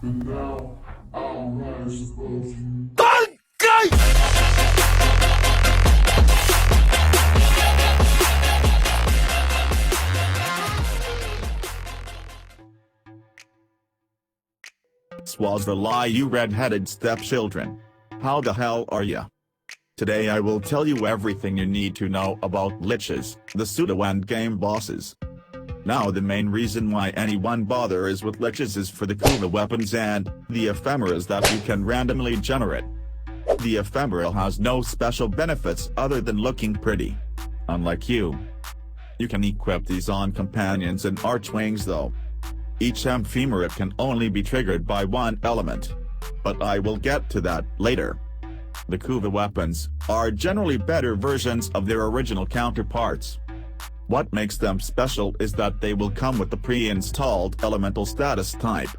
And now, I'll rise above you. This was the lie, you red-headed stepchildren. How the hell are ya? Today I will tell you everything you need to know about Liches, the pseudo-endgame bosses. Now the main reason why anyone bothers with Liches is for the Kuva weapons and the ephemeras that you can randomly generate. The ephemeral has no special benefits other than looking pretty. Unlike you. You can equip these on companions and archwings though. Each ephemera can only be triggered by one element. But I will get to that later. The Kuva weapons are generally better versions of their original counterparts. What makes them special is that they will come with the pre-installed elemental status type.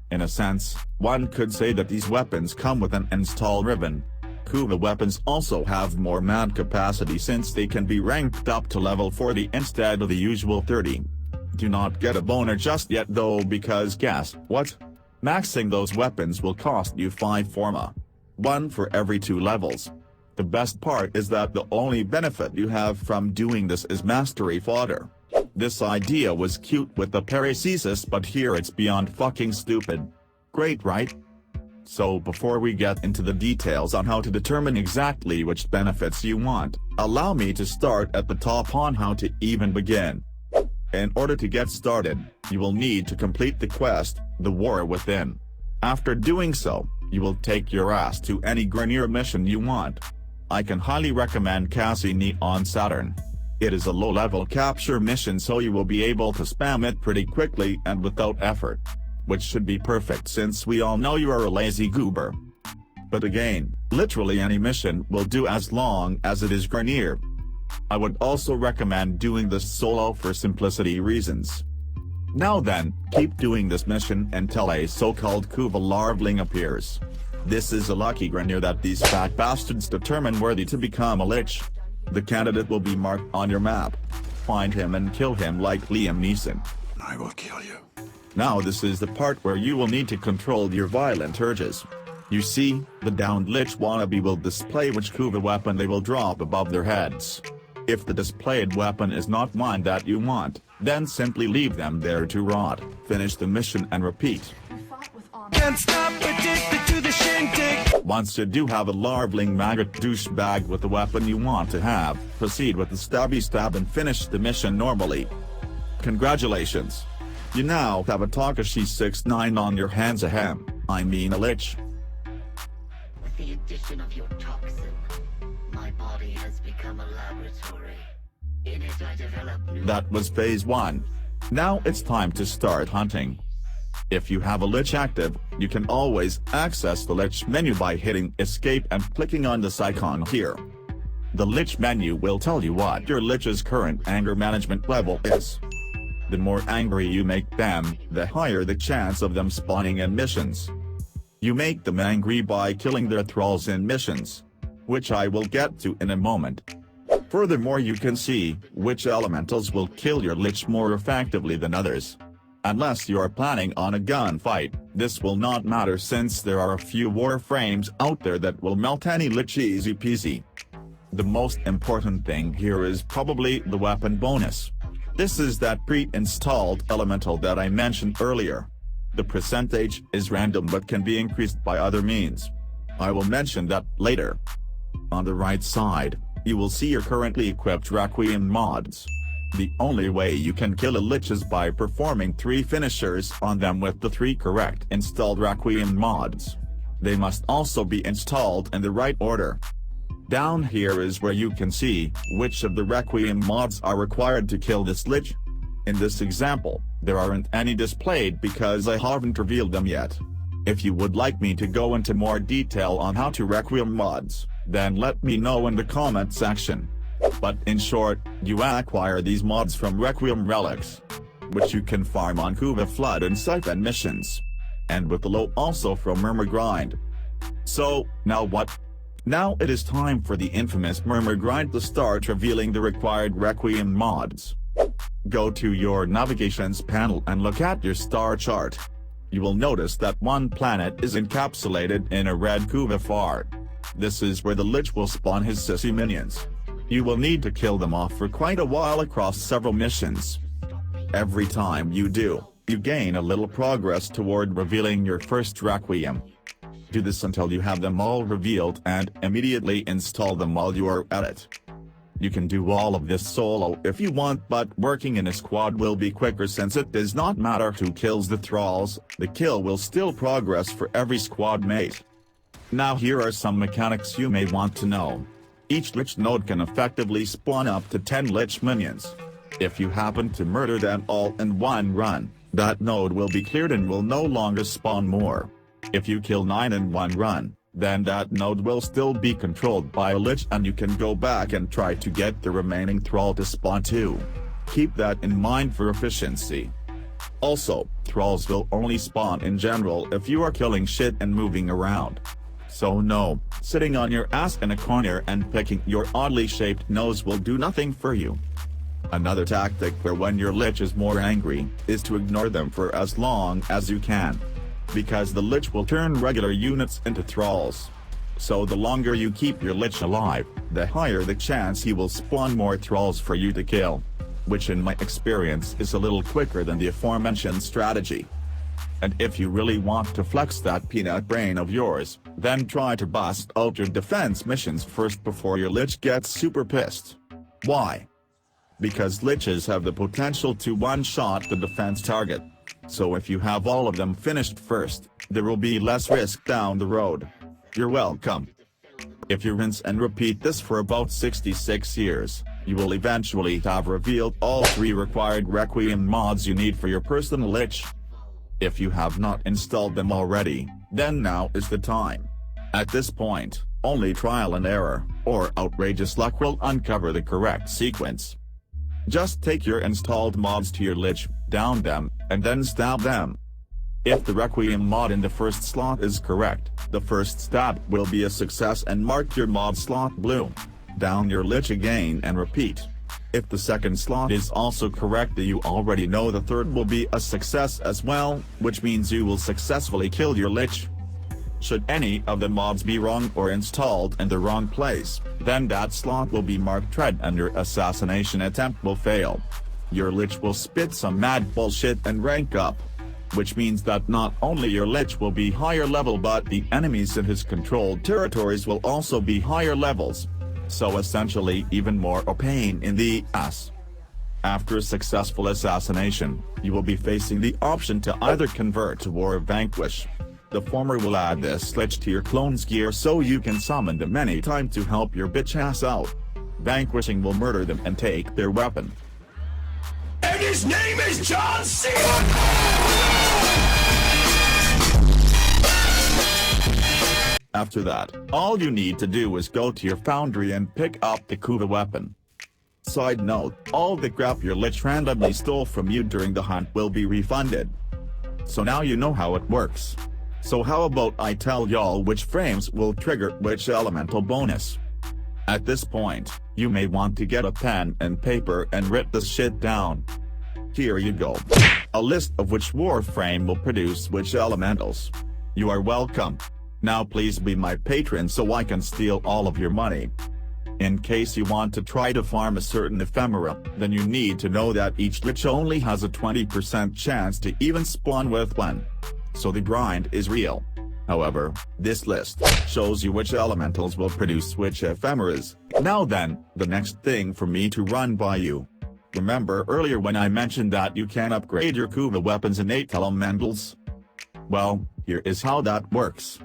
In a sense, one could say that these weapons come with an install ribbon. Kuva weapons also have more man capacity since they can be ranked up to level 40 instead of the usual 30. Do not get a boner just yet though, because guess what? Maxing those weapons will cost you 5 forma. 1 for every 2 levels. The best part is that the only benefit you have from doing this is mastery fodder. This idea was cute with the paracesis, but here it's beyond fucking stupid. Great, right? So before we get into the details on how to determine exactly which benefits you want, allow me to start at the top on how to even begin. In order to get started, you will need to complete the quest, The War Within. After doing so, you will take your ass to any Grenier mission you want. I can highly recommend Cassini on Saturn. It is a low-level capture mission, so you will be able to spam it pretty quickly and without effort. Which should be perfect since we all know you are a lazy goober. But again, literally any mission will do as long as it is Grenier. I would also recommend doing this solo for simplicity reasons. Now then, keep doing this mission until a so-called Kuva larveling appears. This is a lucky Grenier that these fat bastards determine worthy to become a Lich. The candidate will be marked on your map. Find him and kill him like Liam Neeson. I will kill you. Now this is the part where you will need to control your violent urges. You see, the downed Lich wannabe will display which Kuva weapon they will drop above their heads. If the displayed weapon is not one that you want, then simply leave them there to rot, finish the mission and repeat. Can't stop addicted to the shindig. Once you do have a larveling maggot douchebag with the weapon you want to have, proceed with the stabby stab and finish the mission normally. Congratulations! You now have a Takashi 69 on your hands, I mean a Lich. With the addition of your toxin, my body has become a laboratory. In it I develop new... That was phase 1. Now it's time to start hunting. If you have a Lich active, you can always access the Lich menu by hitting escape and clicking on this icon here. The Lich menu will tell you what your Lich's current anger management level is. The more angry you make them, the higher the chance of them spawning in missions. You make them angry by killing their thralls in missions, which I will get to in a moment. Furthermore, you can see which elementals will kill your Lich more effectively than others. Unless you are planning on a gunfight, this will not matter since there are a few warframes out there that will melt any Lich easy peasy. The most important thing here is probably the weapon bonus. This is that pre-installed elemental that I mentioned earlier. The percentage is random but can be increased by other means. I will mention that later. On the right side, you will see your currently equipped Requiem mods. The only way you can kill a Lich is by performing 3 finishers on them with the 3 correct installed Requiem mods. They must also be installed in the right order. Down here is where you can see which of the Requiem mods are required to kill this Lich. In this example, there aren't any displayed because I haven't revealed them yet. If you would like me to go into more detail on how to Requiem mods, then let me know in the comment section. But in short, you acquire these mods from Requiem relics, which you can farm on Kuva Flood and Siphon missions. And with the low also from Murmur Grind. So, now what? Now it is time for the infamous Murmur Grind to start revealing the required Requiem mods. Go to your navigations panel and look at your star chart. you will notice that one planet is encapsulated in a red Kuva fart. This is where the Lich will spawn his sissy minions. You will need to kill them off for quite a while across several missions. Every time you do, you gain a little progress toward revealing your first Requiem. Do this until you have them all revealed and immediately install them while you are at it. You can do all of this solo if you want, but working in a squad will be quicker since it does not matter who kills the thralls, the kill will still progress for every squad mate. Now here are some mechanics you may want to know. Each Lich node can effectively spawn up to 10 Lich minions. If you happen to murder them all in one run, that node will be cleared and will no longer spawn more. If you kill 9 in one run, then that node will still be controlled by a Lich and you can go back and try to get the remaining thrall to spawn too. Keep that in mind for efficiency. Also, thralls will only spawn in general if you are killing shit and moving around. So no, sitting on your ass in a corner and picking your oddly shaped nose will do nothing for you. Another tactic for when your Lich is more angry, is to ignore them for as long as you can. Because the Lich will turn regular units into thralls. So the longer you keep your Lich alive, the higher the chance he will spawn more thralls for you to kill. Which in my experience is a little quicker than the aforementioned strategy. And if you really want to flex that peanut brain of yours, then try to bust out your defense missions first before your Lich gets super pissed. Why? Because Liches have the potential to one-shot the defense target. So if you have all of them finished first, there will be less risk down the road. You're welcome. If you rinse and repeat this for about 66 years, you will eventually have revealed all 3 required Requiem mods you need for your personal Lich. If you have not installed them already, then now is the time. At this point, only trial and error, or outrageous luck will uncover the correct sequence. Just take your installed mods to your Lich, down them, and then stab them. If the Requiem mod in the first slot is correct, the first stab will be a success and mark your mod slot blue. Down your Lich again and repeat. If the second slot is also correct, you already know the third will be a success as well, which means you will successfully kill your Lich. Should any of the mods be wrong or installed in the wrong place, then that slot will be marked tread and your assassination attempt will fail. Your Lich will spit some mad bullshit and rank up. Which means that not only your Lich will be higher level but the enemies in his controlled territories will also be higher levels. So essentially even more a pain in the ass. After a successful assassination, you will be facing the option to either convert or vanquish. The former will add this Lich to your clone's gear so you can summon them anytime to help your bitch ass out. Vanquishing will murder them and take their weapon. And his name is John C. After that, all you need to do is go to your foundry and pick up the Kuva weapon. Side note, all the crap your Lich randomly stole from you during the hunt will be refunded. So now you know how it works. So how about I tell y'all which frames will trigger which elemental bonus? At this point, you may want to get a pen and paper and write this shit down. Here you go. A list of which warframe will produce which elementals. You are welcome. Now please be my patron so I can steal all of your money. In case you want to try to farm a certain ephemera, then you need to know that each Lich only has a 20% chance to even spawn with one. So the grind is real. However, this list shows you which elementals will produce which ephemeras. Now then, the next thing for me to run by you. Remember earlier when I mentioned that you can upgrade your Kuva weapons in 8 elementals? Well, here is how that works.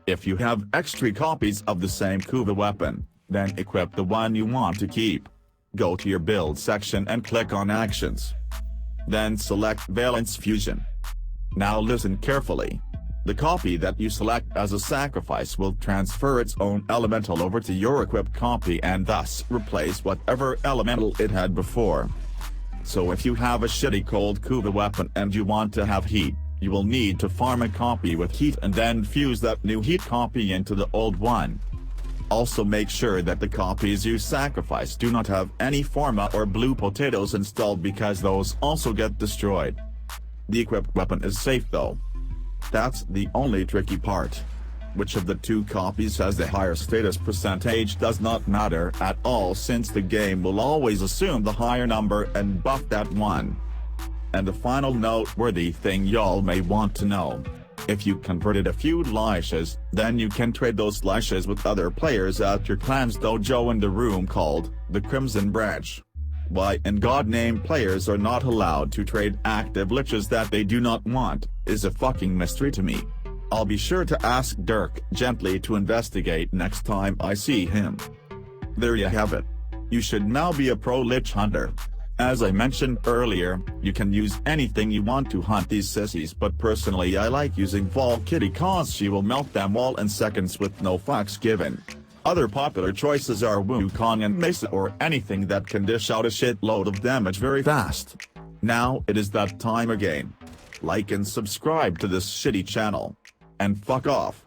If you have extra copies of the same Kuva weapon, then equip the one you want to keep. Go to your build section and click on Actions. Then select Valence Fusion. Now listen carefully. The copy that you select as a sacrifice will transfer its own elemental over to your equipped copy and thus replace whatever elemental it had before. So if you have a shitty cold Kuva weapon and you want to have heat, you will need to farm a copy with heat and then fuse that new heat copy into the old one. Also make sure that the copies you sacrifice do not have any Forma or blue potatoes installed because those also get destroyed. The equipped weapon is safe though. That's the only tricky part. Which of the two copies has the higher status percentage does not matter at all, since the game will always assume the higher number and buff that one. And a final noteworthy thing y'all may want to know. If you converted a few Liches, then you can trade those Liches with other players at your clan's dojo in the room called the Crimson Branch. Why in God name players are not allowed to trade active Liches that they do not want, is a fucking mystery to me. I'll be sure to ask Dirk gently to investigate next time I see him. There you have it. You should now be a pro Lich hunter. As I mentioned earlier, you can use anything you want to hunt these sissies, but personally I like using Valkyrie cause she will melt them all in seconds with no fucks given. Other popular choices are Wukong and Mesa, or anything that can dish out a shitload of damage very fast. Now it is that time again. Like and subscribe to this shitty channel. And fuck off.